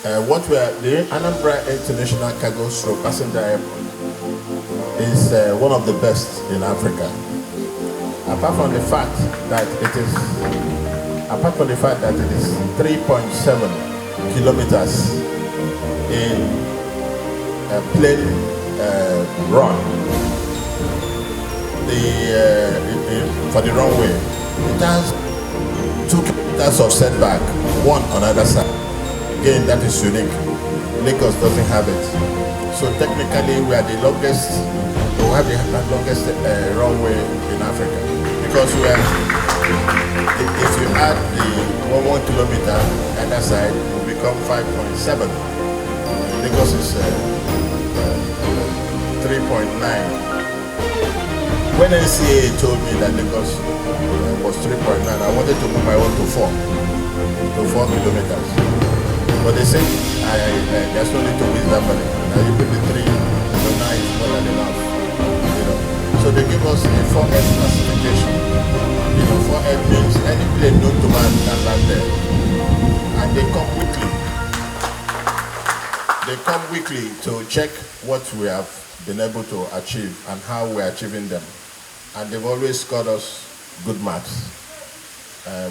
The Anambra International Cargo Stroke Passenger Airport is one of the best in Africa. Apart from the fact that it is 3.7 kilometers in plane run for the runway. It has 2 kilometers of setback, one on either side. Again, that is unique. Lagos doesn't have it. So technically, we are the longest. We have the longest runway in Africa because we are. If you add the 1 kilometer either side, it will become 5.7. Lagos is 3.9. When NCA told me that Lagos was 3.9, I wanted to move my own to 4 kilometers. But they said there's no need to waste that money. Now you put the 3, so now it's more than enough. So they give us a 4F classification. 4F means any plane known to man can land there. And they come weekly. They come weekly to check what we have been able to achieve and how we're achieving them. And they've always scored us good marks.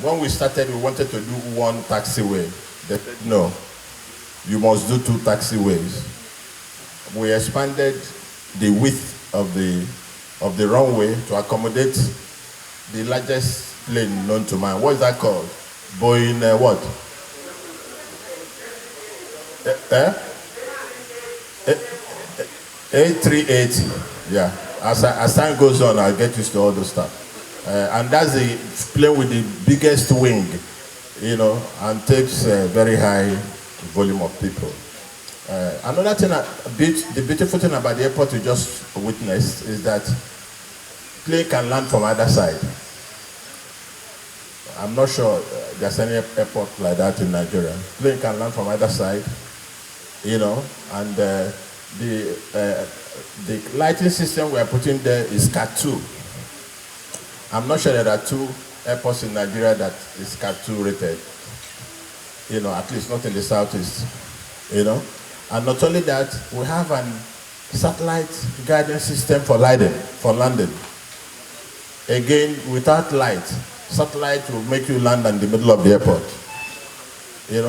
When we started, we wanted to do 1 taxiway. They said, no, you must do 2 taxiways. We expanded the width of the runway to accommodate the largest plane known to man. What is that called? Boeing what? A380. Yeah. As time goes on, I'll get used to all those stuff. And that's the plane with the biggest wing, and takes a very high volume of people. Another thing, the beautiful thing about the airport we just witnessed is that plane can land from either side. I'm not sure there's any airport like that in Nigeria. Plane can land from either side, and the lighting system we are putting there is Cat 2. I'm not sure there are 2 airports in Nigeria that is Cat 2 rated. At least not in the southeast. And not only that, we have a satellite guidance system for landing. Again, without light, satellite will make you land in the middle of the airport. In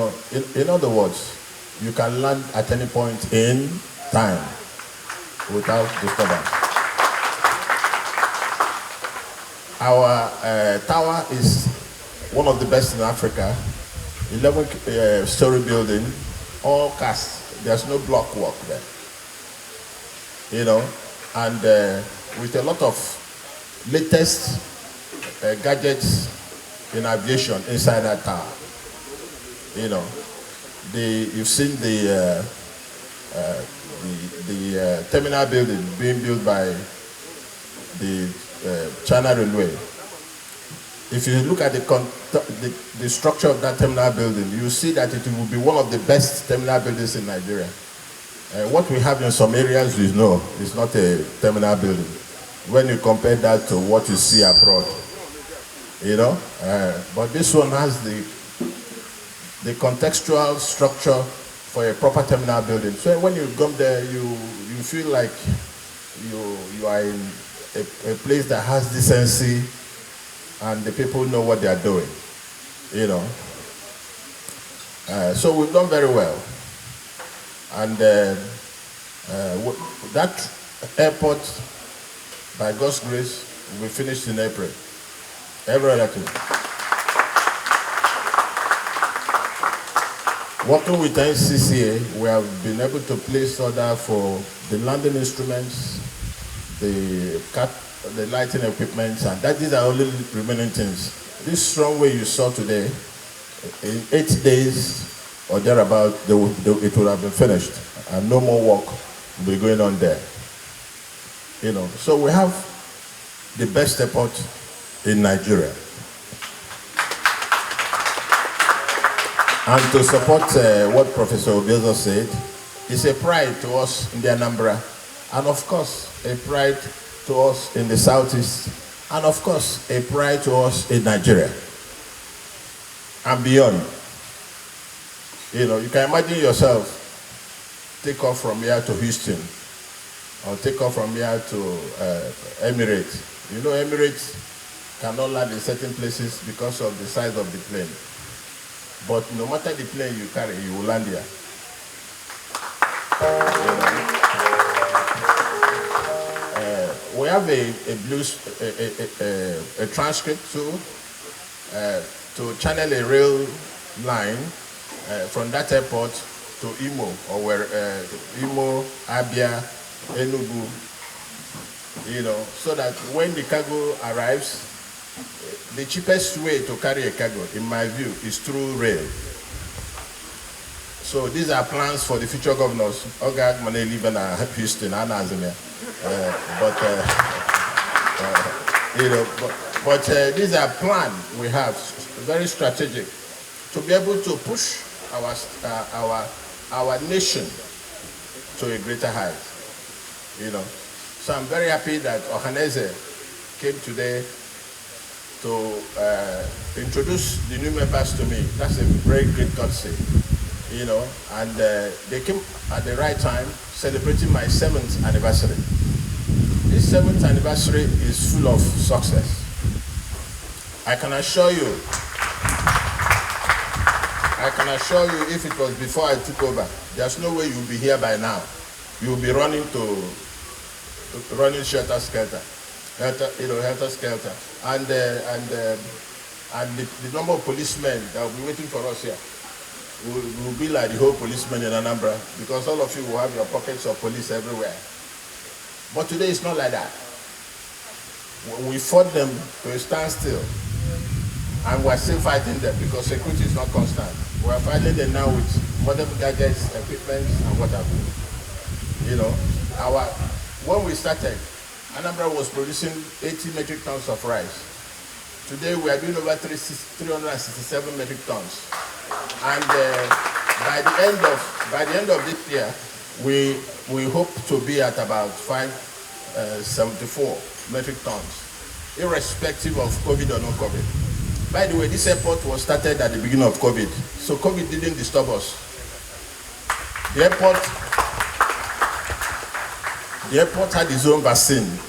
other words, you can land at any point in time without disturbance. Our tower is one of the best in Africa. 11-story building, all cast. There's no block work there. And with a lot of latest gadgets in aviation inside that tower. You've seen the terminal building being built by the China Railway. If you look at the structure of that terminal building, you see that it will be one of the best terminal buildings in Nigeria. What we have in some areas, is not a terminal building. When you compare that to what you see abroad, but this one has the contextual structure for a proper terminal building. So when you come there, you feel like you are in a place that has decency and the people know what they are doing, So we've done very well. And that airport, by God's grace, will be finished in April. Every other thing. Working with NCCA, we have been able to place order for the landing instruments, the lighting equipment, and these are only remaining things. This runway you saw today, in 8 days or thereabout, it would have been finished, and no more work will be going on there. So we have the best airport in Nigeria. And to support what Professor Obiano said, it's a pride to us in the Anambra, and of course, a pride to us in the southeast, and of course, a pride to us in Nigeria and beyond. You know, you can imagine yourself take off from here to Houston, or take off from here to Emirates. You know, Emirates cannot land in certain places because of the size of the plane. But no matter the plane you carry, you will land here. We have a transcript too, to channel a rail line from that airport to Imo, or where Imo, Abia, Enugu, you know, so that when the cargo arrives, the cheapest way to carry a cargo, in my view, is through rail. So these are plans for the future governors. Ogag, Maneli, and Houston, Anazime. You know, but these are plans we have, very strategic, to be able to push our nation to a greater height. You know, so I'm very happy that Ohaneze came today to introduce the new members to me. That's a very great courtesy, you know, and they came at the right time, celebrating my 7th anniversary. This 7th anniversary is full of success. I can assure you, if it was before I took over, there's no way you'll be here by now. You'll be running shelter-skelter. Helter-skelter. And the number of policemen that will be waiting for us here will be like the whole policemen in Anambra, because all of you will have your pockets of police everywhere. But today it's not like that. We fought them to a standstill, and we're still fighting them because security is not constant. We're fighting them now with modern gadgets, equipment, and what have you. You know, when we started, Anambra was producing 80 metric tons of rice. Today we are doing over 367 metric tons. And by the end of this year, we hope to be at about 574 metric tons, irrespective of COVID or no COVID. By the way, this airport was started at the beginning of COVID, so COVID didn't disturb us. The airport had its own vaccine,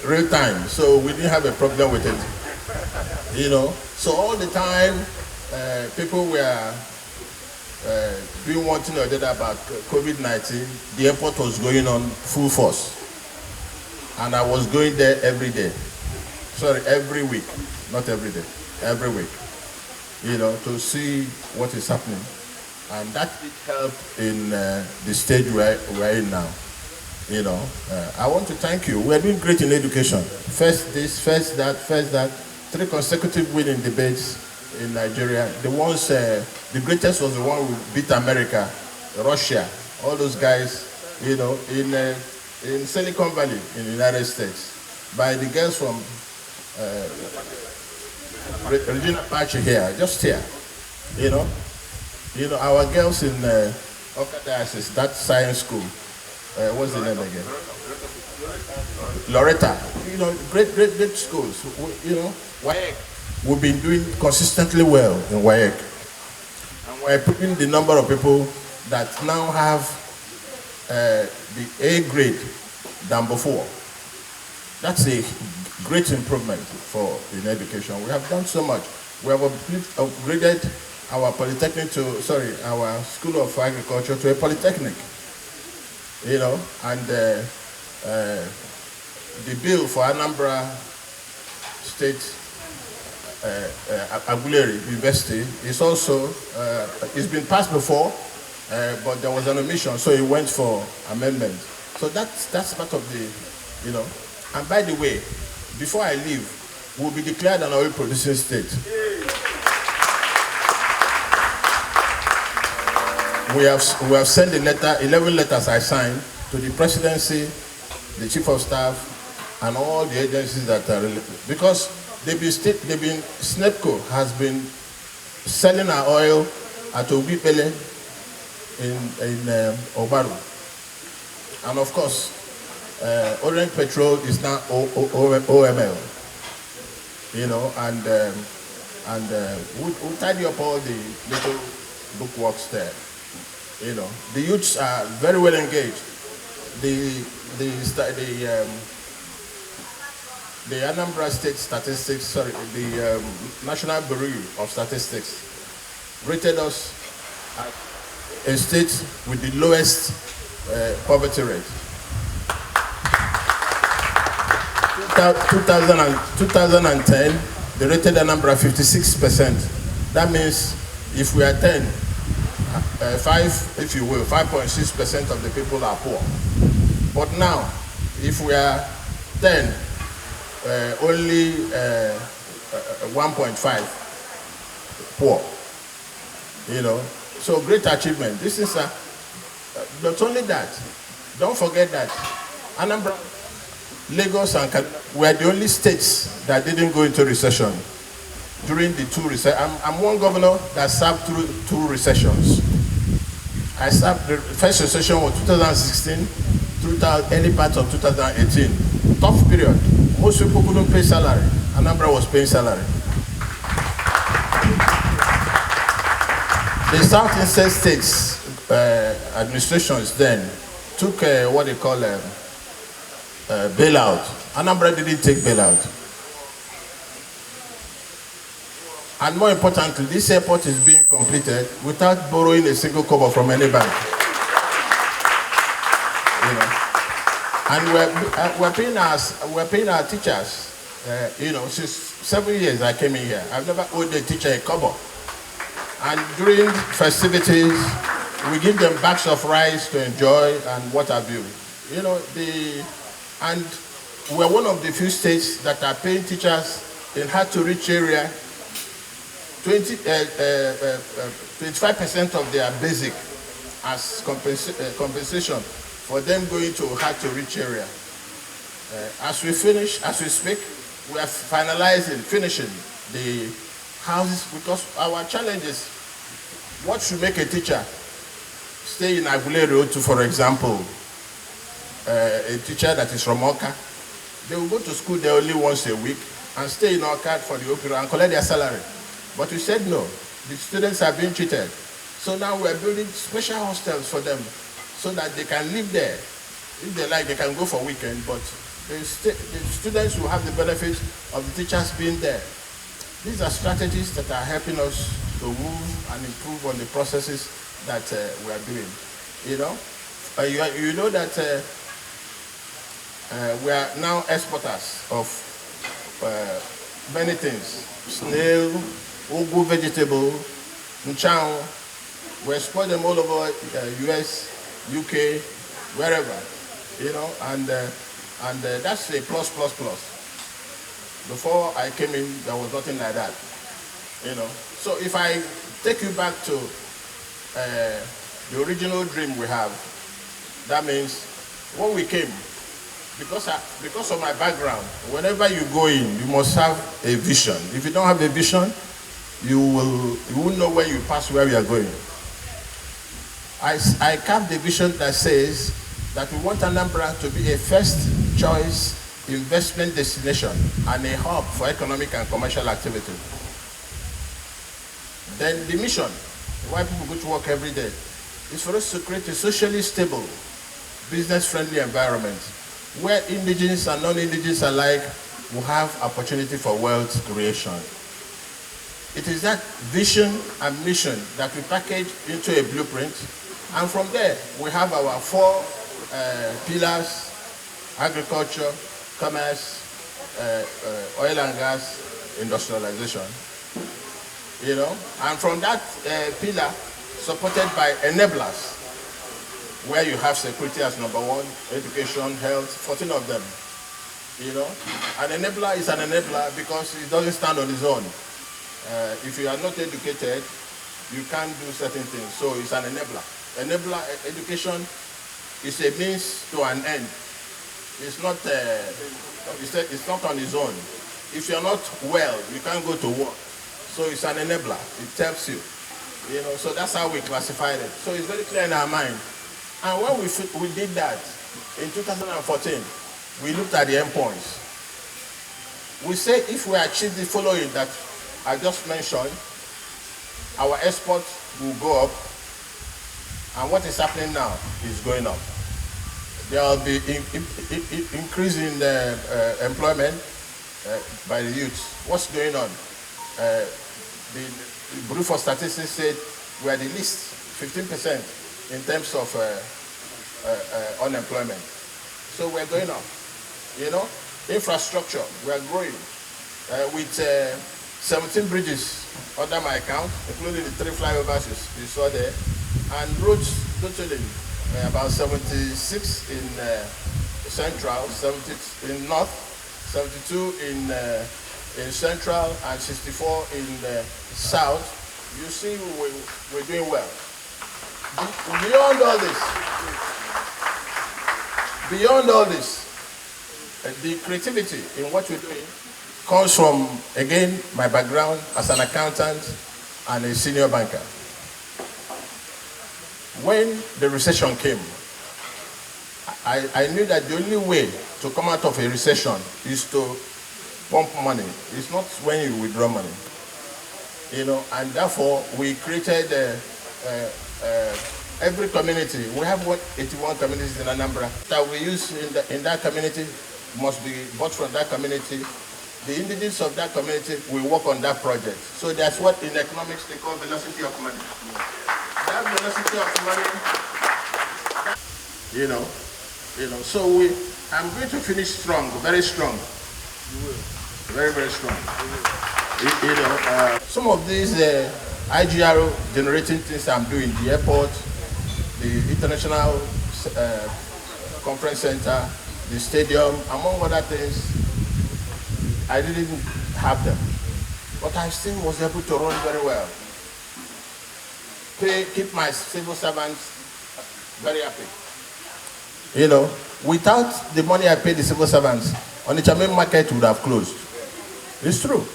real time, so we didn't have a problem with it. You know, so all the time, people were doing one thing or the other about COVID-19. The airport was going on full force, and I was going there every day. Sorry, every week, not every day, every week. You know, to see what is happening, and that did help in the stage we're in now. You know, I want to thank you. We're doing great in education. First this, first that, first that. 3 consecutive winning debates in Nigeria. The greatest was the one who beat America, Russia, all those guys, you know, in Silicon Valley in the United States, by the girls from Regina Pache here, just here, you know, our girls in Ohaneze, that science school. What's the name again? Loretta. You know, great schools. You know, WAEC. We've been doing consistently well in WAEC. And we're putting the number of people that now have the A grade than before. That's a great improvement in education. We have done so much. We have upgraded our polytechnic our School of Agriculture to a polytechnic. You know, and the bill for Anambra State Aguleri University is also, it's been passed before, but there was an omission, so it went for amendment. So that's part of the, you know. And by the way, before I leave, we'll be declared an oil producing state. We have sent a letter, 11 letters I signed, to the presidency, the chief of staff, and all the agencies that are related. Because SNEPCO has been selling our oil at Obipele in Obaru. And of course, Orient Petrol is now OML. You know, and we'll tidy up all the little bookworks there. The youths are very well engaged. The Anambra State Statistics, the National Bureau of Statistics rated us a state with the lowest poverty rate. 2010, they rated Anambra 56%. That means if we are 10, 5.6% of the people are poor. But now, if we are 10, only 1.5 poor. So great achievement. This is not only that. Don't forget that Anambra, Lagos, and were the only states that didn't go into recession during the two recessions. I'm one governor that served through two recessions. I served the first recession was 2016 through early part of 2018. Tough period. Most people couldn't pay salary. Anambra was paying salary. The Southeastern states administrations then took what they call bailout. Anambra didn't take bailout. And more importantly, this airport is being completed without borrowing a single kobo from any bank. And we're paying our teachers. Since 7 years I came in here, I've never owed a teacher a kobo. And during festivities, we give them bags of rice to enjoy and what have you. And we're one of the few states that are paying teachers in hard-to-reach area 25% of their basic as compensation for them going to hard-to-reach area. As we speak, we are finishing the houses, because our challenge is what should make a teacher stay in Agule Road to, for example, a teacher that is from Oka. They will go to school there only once a week and stay in Oka for the Opera and collect their salary. But we said no, the students are being cheated. So now we're building special hostels for them so that they can live there. If they like, they can go for weekend, but the students will have the benefit of the teachers being there. These are strategies that are helping us to move and improve on the processes that we are doing. You know that we are now exporters of many things. Snail, ugu vegetable, nchao. We export them all over US, UK, wherever. And that's a plus. Before I came in, there was nothing like that. So if I take you back to the original dream we have, that means when we came, because of my background, whenever you go in, you must have a vision. If you don't have a vision, you won't know when you pass where we are going. I carved a vision that says that we want Anambra to be a first choice investment destination and a hub for economic and commercial activity. Then the mission, why people go to work every day, is for us to create a socially stable, business-friendly environment where indigenous and non-indigenous alike will have opportunity for wealth creation. It is that vision and mission that we package into a blueprint, and from there we have our four pillars: agriculture, commerce, oil and gas, industrialization. And from that pillar, supported by enablers, where you have security as number one, education, health, 14 of them. An enabler is an enabler because it doesn't stand on its own. If you are not educated, you can't do certain things. So it's an enabler. Education is a means to an end. It's not on its own. If you're not well, you can't go to work. So it's an enabler. It helps you. So that's how we classified it. So it's very clear in our mind. And when we did that in 2014, we looked at the endpoints. We say if we achieve the following that I just mentioned, our export will go up, and what is happening now is going up. There will be increase in employment by the youth. What's going on? The Bureau for Statistics said we are the least, 15% in terms of unemployment. So we're going up. You know, infrastructure, we are growing with 17 bridges under my account, including the 3 flyovers you saw there, and roads totaling about 76 in central, 70 in north, 72 in central, and 64 in south. You see, we're doing well. Beyond all this, the creativity in what we're doing comes from, again, my background as an accountant and a senior banker. When the recession came, I knew that the only way to come out of a recession is to pump money. It's not when you withdraw money. You know, and therefore we created every community. We have 81 communities in Anambra that we use in that community must be bought from that community. The indigenous of that community will work on that project. So that's what in economics they call velocity of money. That velocity of money, so I'm going to finish strong, very strong. You will. Very, very strong. Some of these IGR generating things I'm doing, the airport, the international conference center, the stadium, among other things, I didn't have them. But I still was able to run very well. Keep my civil servants very happy. You know, without the money I paid the civil servants, Onitsha main market would have closed. It's true.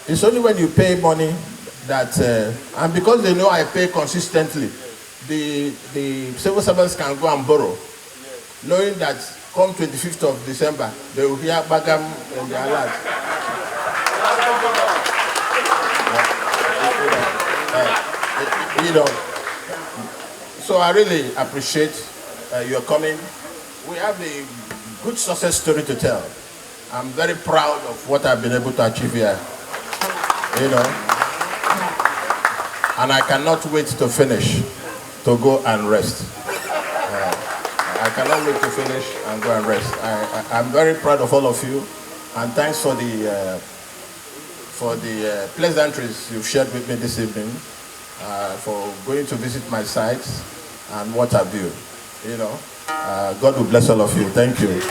It's only when you pay money that, and because they know I pay consistently, the civil servants can go and borrow, knowing that come 25th of December, they will hear Bagam in their alert. So I really appreciate your coming. We have a good success story to tell. I'm very proud of what I've been able to achieve here. And I cannot wait to finish, to go and rest. I cannot wait to finish and go and rest. I'm very proud of all of you, and thanks for the pleasantries you've shared with me this evening, for going to visit my sites and what have you. God will bless all of you. Thank you.